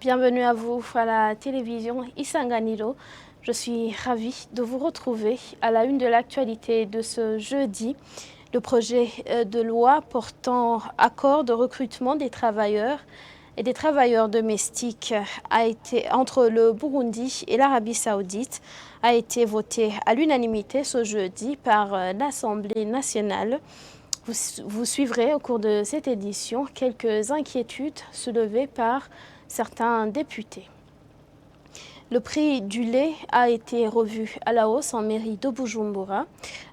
bienvenue à vous à la télévision Isanganiro. Je suis ravie de vous retrouver à la une de l'actualité de ce jeudi. Le projet de loi portant accord de recrutement des travailleurs et des travailleurs domestiques entre le Burundi et l'Arabie Saoudite a été voté à l'unanimité ce jeudi par l'Assemblée nationale. Vous suivrez au cours de cette édition quelques inquiétudes soulevées par certains députés. Le prix du lait a été revu à la hausse en mairie de Bujumbura.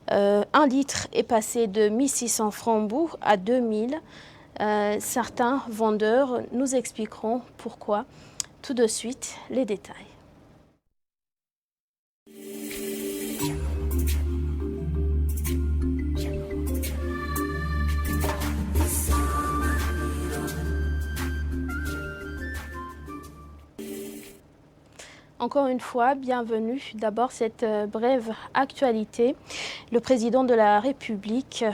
1 litre est passé de 1600 francs à 2000. Certains vendeurs nous expliqueront pourquoi. Tout de suite, les détails. Encore une fois, bienvenue. D'abord, cette brève actualité. Le président de la République,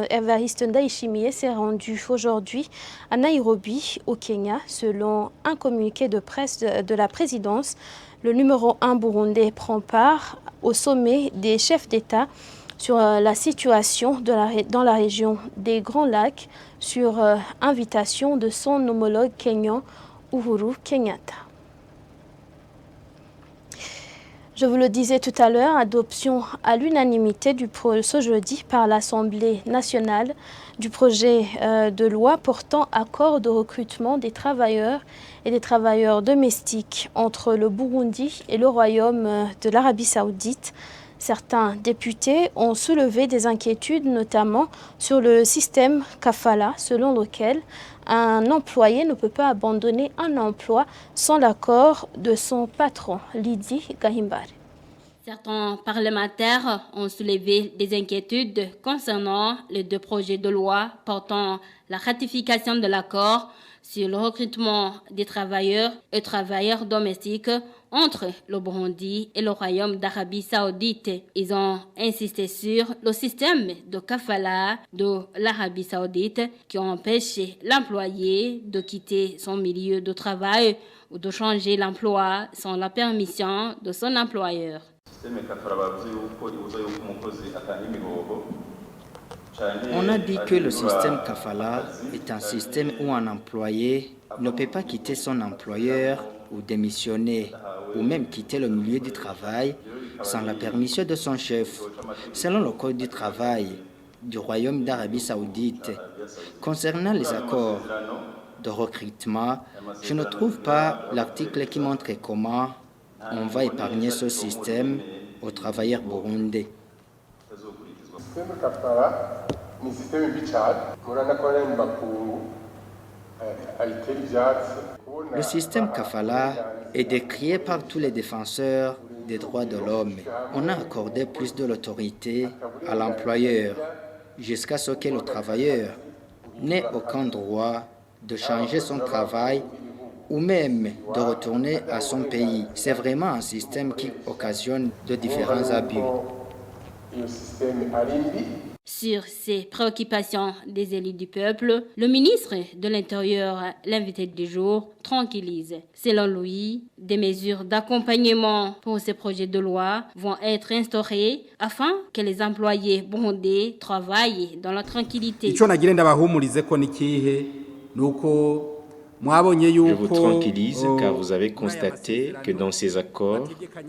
Evariste Ndayishimiye, s'est rendu aujourd'hui à Nairobi, au Kenya. Selon un communiqué de presse de la présidence, le numéro 1 burundais prend part au sommet des chefs d'État sur la situation dans la région des Grands Lacs, sur invitation de son homologue kenyan, Uhuru Kenyatta. Je vous le disais tout à l'heure, adoption à l'unanimité ce jeudi par l'Assemblée nationale du projet de loi portant accord de recrutement des travailleurs et des travailleurs domestiques entre le Burundi et le Royaume de l'Arabie Saoudite. Certains députés ont soulevé des inquiétudes, notamment sur le système kafala, selon lequel un employé ne peut pas abandonner un emploi sans l'accord de son patron, Lydie Gahimbare. Certains parlementaires ont soulevé des inquiétudes concernant les deux projets de loi portant la ratification de l'accord sur le recrutement des travailleurs et travailleurs domestiques entre le Burundi et le Royaume d'Arabie Saoudite. Ils ont insisté sur le système de kafala de l'Arabie Saoudite qui empêche l'employé de quitter son milieu de travail ou de changer l'emploi sans la permission de son employeur. On a dit que le système kafala est un système où un employé ne peut pas quitter son employeur ou démissionner ou même quitter le milieu du travail sans la permission de son chef, selon le Code du travail du Royaume d'Arabie Saoudite. Concernant les accords de recrutement, je ne trouve pas l'article qui montre comment on va épargner ce système aux travailleurs burundais. Le système kafala est décrié par tous les défenseurs des droits de l'homme. On a accordé plus de l'autorité à l'employeur jusqu'à ce que le travailleur n'ait aucun droit de changer son travail ou même de retourner à son pays. C'est vraiment un système qui occasionne de différents abus. Sur ces préoccupations des élus du peuple, le ministre de l'Intérieur, l'invité du jour, tranquillise. Selon lui, des mesures d'accompagnement pour ces projets de loi vont être instaurées afin que les employés burundais travaillent dans la tranquillité. Je vous tranquillise car vous avez constaté que dans ces accords,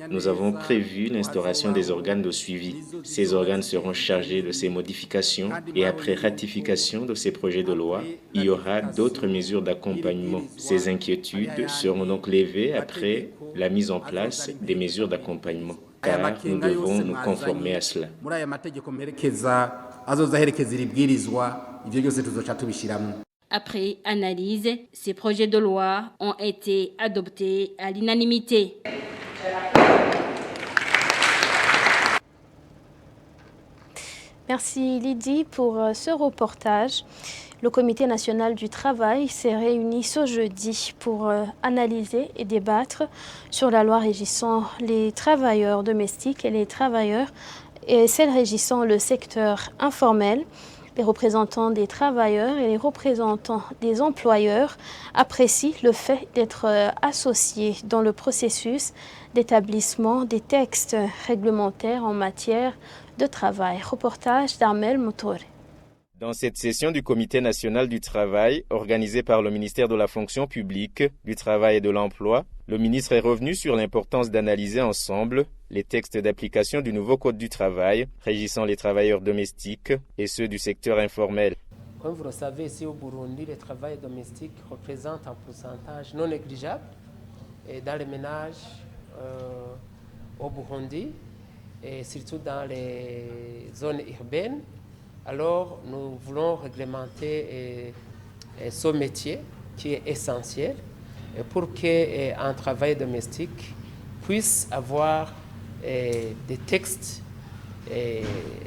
nous avons prévu l'instauration des organes de suivi. Ces organes seront chargés de ces modifications et après ratification de ces projets de loi, il y aura d'autres mesures d'accompagnement. Ces inquiétudes seront donc levées après la mise en place des mesures d'accompagnement car nous devons nous conformer à cela. Après analyse, ces projets de loi ont été adoptés à l'unanimité. Merci Lydie pour ce reportage. Le Comité national du travail s'est réuni ce jeudi pour analyser et débattre sur la loi régissant les travailleurs domestiques et les travailleurs et celle régissant le secteur informel. Les représentants des travailleurs et les représentants des employeurs apprécient le fait d'être associés dans le processus d'établissement des textes réglementaires en matière de travail. Reportage d'Armel Motore. Dans cette session du Comité national du travail, organisée par le ministère de la fonction publique, du travail et de l'emploi, le ministre est revenu sur l'importance d'analyser ensemble les textes d'application du nouveau Code du travail régissant les travailleurs domestiques et ceux du secteur informel. Comme vous le savez, ici au Burundi, les travailleurs domestiques représentent un pourcentage non négligeable dans les ménages au Burundi et surtout dans les zones urbaines. Alors, nous voulons réglementer ce métier qui est essentiel pour qu'un travail domestique puisse avoir des textes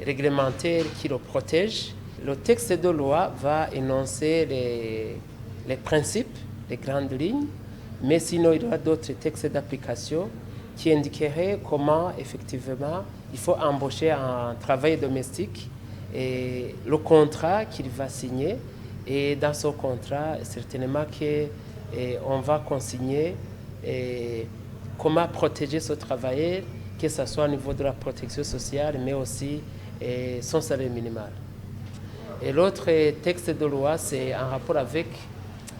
réglementaires qui le protègent. Le texte de loi va énoncer les principes, les grandes lignes, mais sinon il y aura d'autres textes d'application qui indiqueraient comment effectivement il faut embaucher un travail domestique et le contrat qu'il va signer. Et dans ce contrat, certainement qu'on va consigner comment protéger ce travailleur, que ce soit au niveau de la protection sociale, mais aussi son salaire minimal. Et l'autre texte de loi, c'est en rapport avec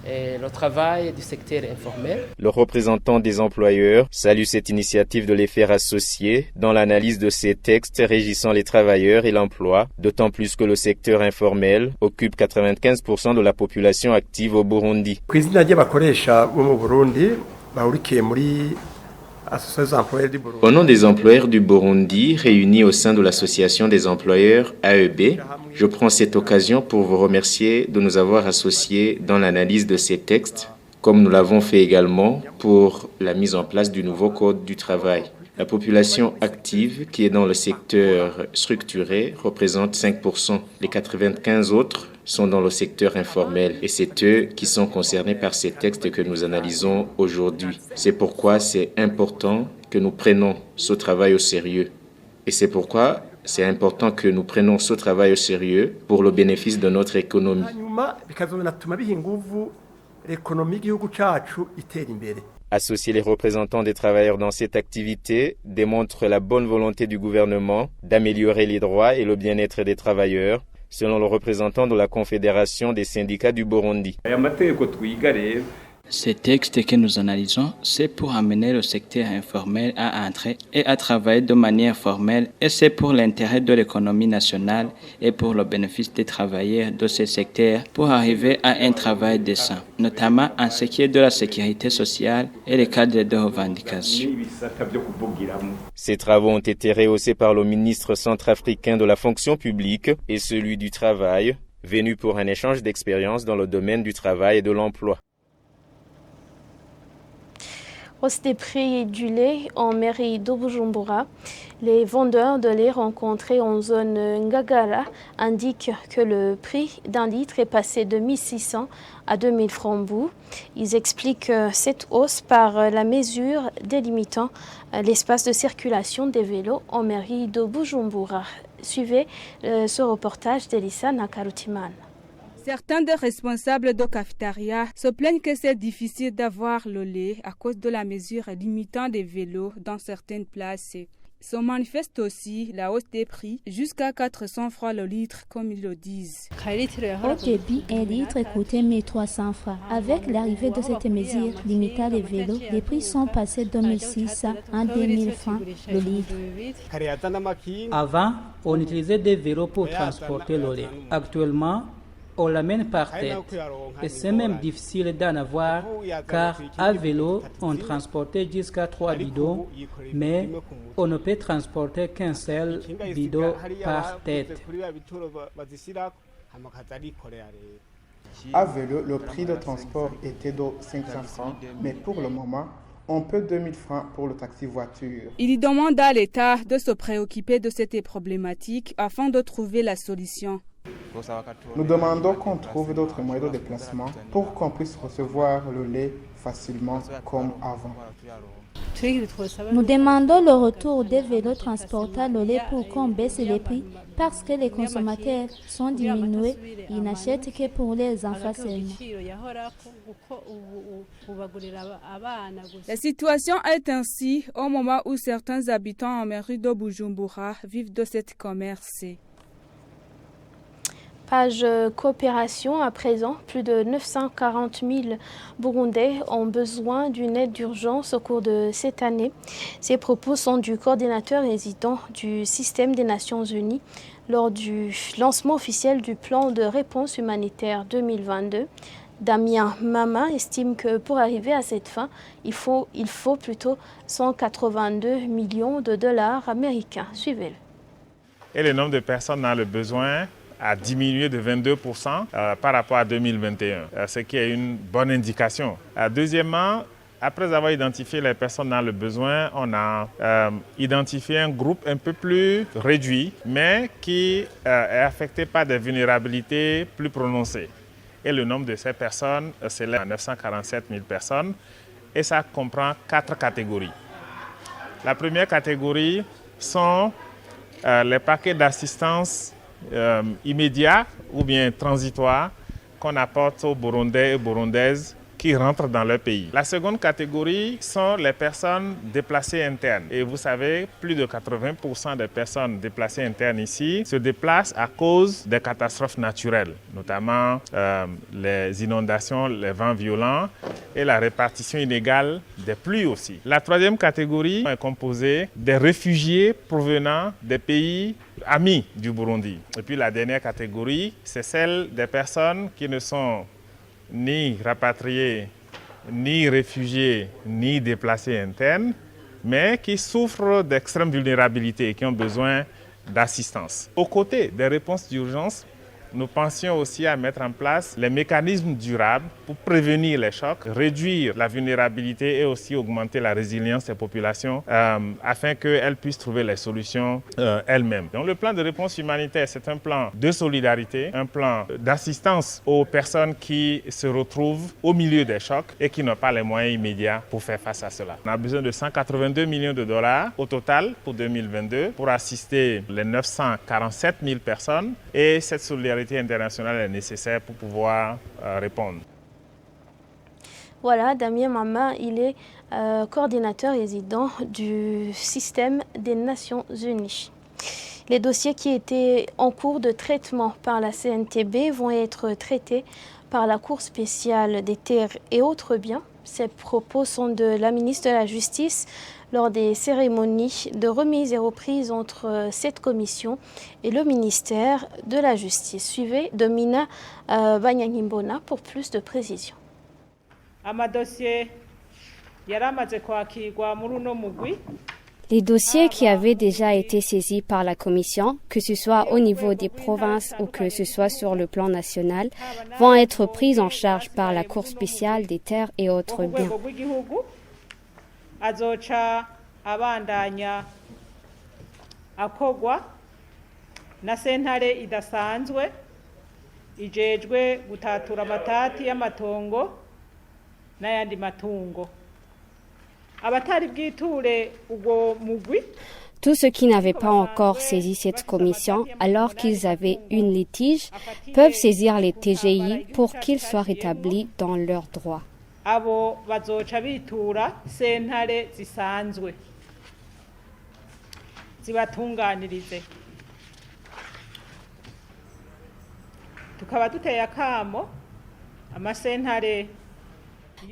le travail du secteur informel. Le représentant des employeurs salue cette initiative de les faire associer dans l'analyse de ces textes régissant les travailleurs et l'emploi, d'autant plus que le secteur informel occupe 95% de la population active au Burundi. Au nom des employeurs du Burundi réunis au sein de l'association des employeurs AEB, je prends cette occasion pour vous remercier de nous avoir associés dans l'analyse de ces textes, comme nous l'avons fait également pour la mise en place du nouveau Code du travail. La population active qui est dans le secteur structuré représente 5%. Les 95 autres sont dans le secteur informel et c'est eux qui sont concernés par ces textes que nous analysons aujourd'hui. C'est pourquoi c'est important que nous prenions ce travail au sérieux. Et c'est pourquoi c'est important que nous prenions ce travail au sérieux pour le bénéfice de notre économie. Associer les représentants des travailleurs dans cette activité démontre la bonne volonté du gouvernement d'améliorer les droits et le bien-être des travailleurs, selon le représentant de la Confédération des syndicats du Burundi. Ces textes que nous analysons, c'est pour amener le secteur informel à entrer et à travailler de manière formelle et c'est pour l'intérêt de l'économie nationale et pour le bénéfice des travailleurs de ces secteurs pour arriver à un travail décent, notamment en ce qui est de la sécurité sociale et les cadres de revendication. Ces travaux ont été rehaussés par le ministre centrafricain de la fonction publique et celui du travail, venu pour un échange d'expériences dans le domaine du travail et de l'emploi. Hausse des prix du lait en mairie de Bujumbura. Les vendeurs de lait rencontrés en zone Ngagara indiquent que le prix d'un litre est passé de 1600 à 2000 francs bout. Ils expliquent cette hausse par la mesure délimitant l'espace de circulation des vélos en mairie de Bujumbura. Suivez ce reportage d'Elissa Nakarutiman. Certains des responsables de cafétéria se plaignent que c'est difficile d'avoir le lait à cause de la mesure limitant des vélos dans certaines places. Se manifeste aussi la hausse des prix jusqu'à 400 francs le litre comme ils le disent. Au début, un litre coûtait 1300 francs. Avec l'arrivée de cette mesure limitant les vélos, les prix sont passés de 1600 à 2000 francs le litre. Avant, on utilisait des vélos pour transporter le lait. Actuellement, on l'amène par tête et c'est même difficile d'en avoir car à vélo on transportait jusqu'à 3 bidons mais on ne peut transporter qu'un seul bidon par tête. À vélo, le prix de transport était de 500 francs mais pour le moment, on peut 2000 francs pour le taxi-voiture. Il demande à l'État de se préoccuper de cette problématique afin de trouver la solution. Nous demandons qu'on trouve d'autres moyens de déplacement pour qu'on puisse recevoir le lait facilement comme avant. Nous demandons le retour des vélos transportables au lait pour qu'on baisse les prix parce que les consommateurs sont diminués. Ils n'achètent que pour les enfants seulement. La situation est ainsi au moment où certains habitants en mairie de Bujumbura vivent de cette commerce. Page coopération à présent, plus de 940 000 Burundais ont besoin d'une aide d'urgence au cours de cette année. Ces propos sont du coordinateur résident du système des Nations Unies lors du lancement officiel du plan de réponse humanitaire 2022. Damien Mama estime que pour arriver à cette fin, il faut plutôt 182 millions de dollars américains. Suivez-le. Et le nombre de personnes dans le besoin a diminué de 22% par rapport à 2021, ce qui est une bonne indication. Deuxièmement, après avoir identifié les personnes dans le besoin, on a identifié un groupe un peu plus réduit, mais qui est affecté par des vulnérabilités plus prononcées. Et le nombre de ces personnes s'élève à 947 000 personnes, et ça comprend 4 catégories. La première catégorie sont les paquets d'assistance immédiat ou bien transitoire qu'on apporte aux Burundais et Burundaises qui rentrent dans leur pays. La seconde catégorie sont les personnes déplacées internes. Et vous savez, plus de 80% des personnes déplacées internes ici se déplacent à cause des catastrophes naturelles, notamment les inondations, les vents violents et la répartition inégale des pluies aussi. La troisième catégorie est composée des réfugiés provenant des pays amis du Burundi. Et puis la dernière catégorie, c'est celle des personnes qui ne sont ni rapatriés, ni réfugiés, ni déplacés internes, mais qui souffrent d'extrême vulnérabilité et qui ont besoin d'assistance. Aux côtés des réponses d'urgence, nous pensions aussi à mettre en place les mécanismes durables pour prévenir les chocs, réduire la vulnérabilité et aussi augmenter la résilience des populations afin qu'elles puissent trouver les solutions elles-mêmes. Donc le plan de réponse humanitaire, c'est un plan de solidarité, un plan d'assistance aux personnes qui se retrouvent au milieu des chocs et qui n'ont pas les moyens immédiats pour faire face à cela. On a besoin de 182 millions de dollars au total pour 2022 pour assister les 947 000 personnes et cette solidarité internationale est nécessaire pour pouvoir répondre. Voilà, Damien Mama, il est coordinateur résident du système des Nations Unies. Les dossiers qui étaient en cours de traitement par la CNTB vont être traités par la Cour spéciale des terres et autres biens. Ces propos sont de la ministre de la Justice lors des cérémonies de remise et reprise entre cette commission et le ministère de la Justice. Suivez Domina Banyangimbona pour plus de précisions. Les dossiers qui avaient déjà été saisis par la Commission, que ce soit au niveau des provinces ou que ce soit sur le plan national, vont être pris en charge par la Cour spéciale des terres et autres biens. Azoca abandanya akogwa na sentare idasanzwe ijejwe gutatura amatati y'amatongo n'ayandi matungo abatari bwiture ubwo mugwi. Tous ceux qui n'avaient pas encore saisi cette commission, alors qu'ils avaient une litige, peuvent saisir les TGI pour qu'ils soient rétablis dans leurs droits. Abo bazoca bitura sentare zisanzwe zibatunganirize. Tukaba duteye akamo amasentare.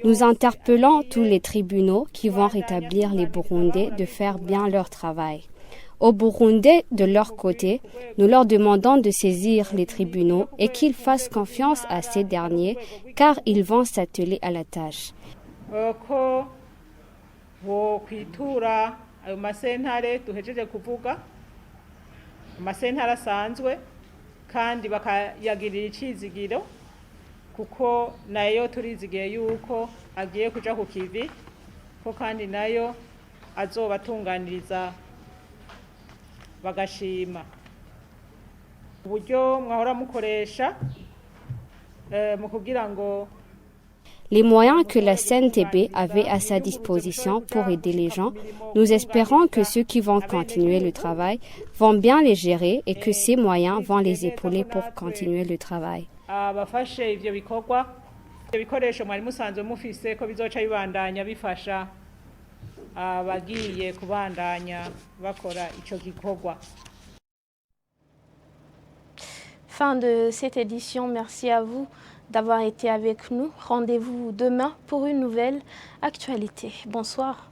Nous interpellons tous les tribunaux qui vont rétablir les Burundais de faire bien leur travail. Aux Burundais, de leur côté, nous leur demandons de saisir les tribunaux et qu'ils fassent confiance à ces derniers, car ils vont s'atteler à la tâche. Kuko nayo turizigiye yuko agiye kuja ku kivi ko kandi nayo azobatunganiriza bagashima uburyo mwahora mukoresha mu kugira ngo. les moyens que la CNTB avait à sa disposition pour aider les gens. Nous espérons que ceux qui vont continuer le travail vont bien les gérer et que ces moyens vont les épauler pour continuer le travail. Fin de cette édition, merci à vous d'avoir été avec nous. Rendez-vous demain pour une nouvelle actualité. Bonsoir.